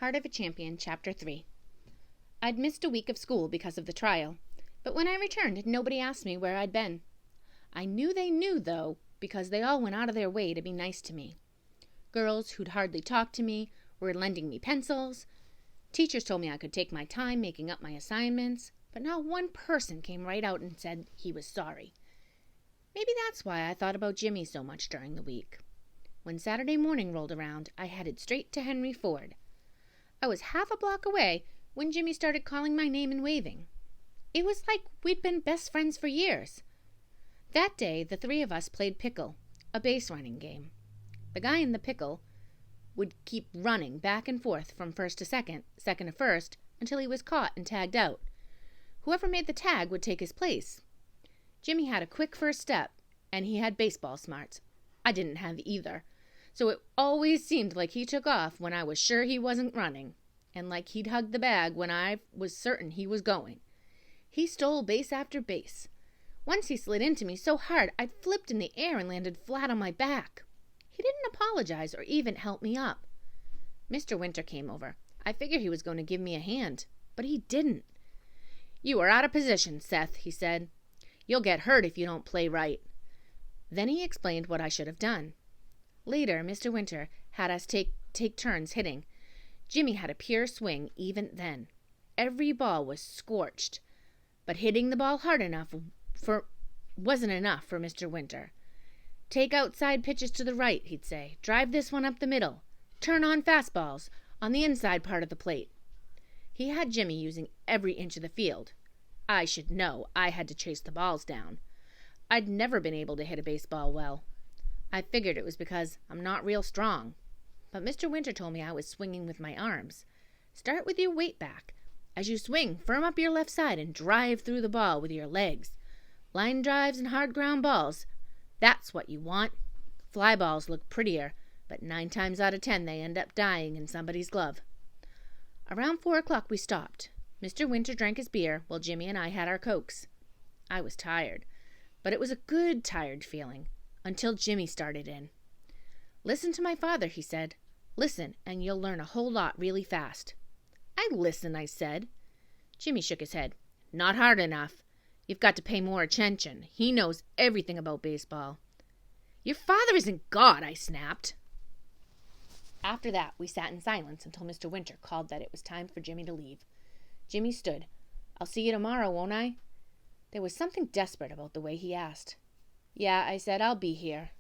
Heart of a Champion, Chapter 3. I'd missed a week of school because of the trial, but when I returned, nobody asked me where I'd been. I knew they knew, though, because they all went out of their way to be nice to me. Girls who'd hardly talked to me were lending me pencils. Teachers told me I could take my time making up my assignments, but not one person came right out and said he was sorry. Maybe that's why I thought about Jimmy so much during the week. When Saturday morning rolled around, I headed straight to Henry Ford. I was half a block away when Jimmy started calling my name and waving. It was like we'd been best friends for years. That day, the three of us played pickle, a base running game. The guy in the pickle would keep running back and forth from first to second, second to first, until he was caught and tagged out. Whoever made the tag would take his place. Jimmy had a quick first step, and he had baseball smarts. I didn't have either, so it always seemed like he took off when I was sure he wasn't running, and like he'd hug the bag when I was certain he was going. He stole base after base. Once he slid into me so hard I flipped in the air and landed flat on my back. He didn't apologize or even help me up. Mr. Winter came over. I figured he was going to give me a hand, but he didn't. "You are out of position, Seth," he said. "You'll get hurt if you don't play right." Then he explained what I should have done. Later, Mr. Winter had us take turns hitting. Jimmy had a pure swing even then. Every ball was scorched, but hitting the ball hard enough wasn't enough for Mr. Winter. "Take outside pitches to the right," he'd say. "Drive this one up the middle. Turn on fastballs on the inside part of the plate." He had Jimmy using every inch of the field. I should know. I had to chase the balls down. I'd never been able to hit a baseball well. I figured it was because I'm not real strong. But Mr. Winter told me I was swinging with my arms. Start with your weight back. As you swing, firm up your left side and drive through the ball with your legs. Line drives and hard ground balls, that's what you want. Fly balls look prettier, but 9 times out of 10 they end up dying in somebody's glove. Around 4 o'clock we stopped. Mr. Winter drank his beer while Jimmy and I had our Cokes. I was tired, but it was a good tired feeling, until Jimmy started in. "Listen to my father," he said. "Listen, and you'll learn a whole lot really fast." "I listen," I said. Jimmy shook his head. "Not hard enough. You've got to pay more attention. He knows everything about baseball." "Your father isn't God," I snapped. After that, we sat in silence until Mr. Winter called that it was time for Jimmy to leave. Jimmy stood. "I'll see you tomorrow, won't I?" There was something desperate about the way he asked. "Yeah," I said, "I'll be here."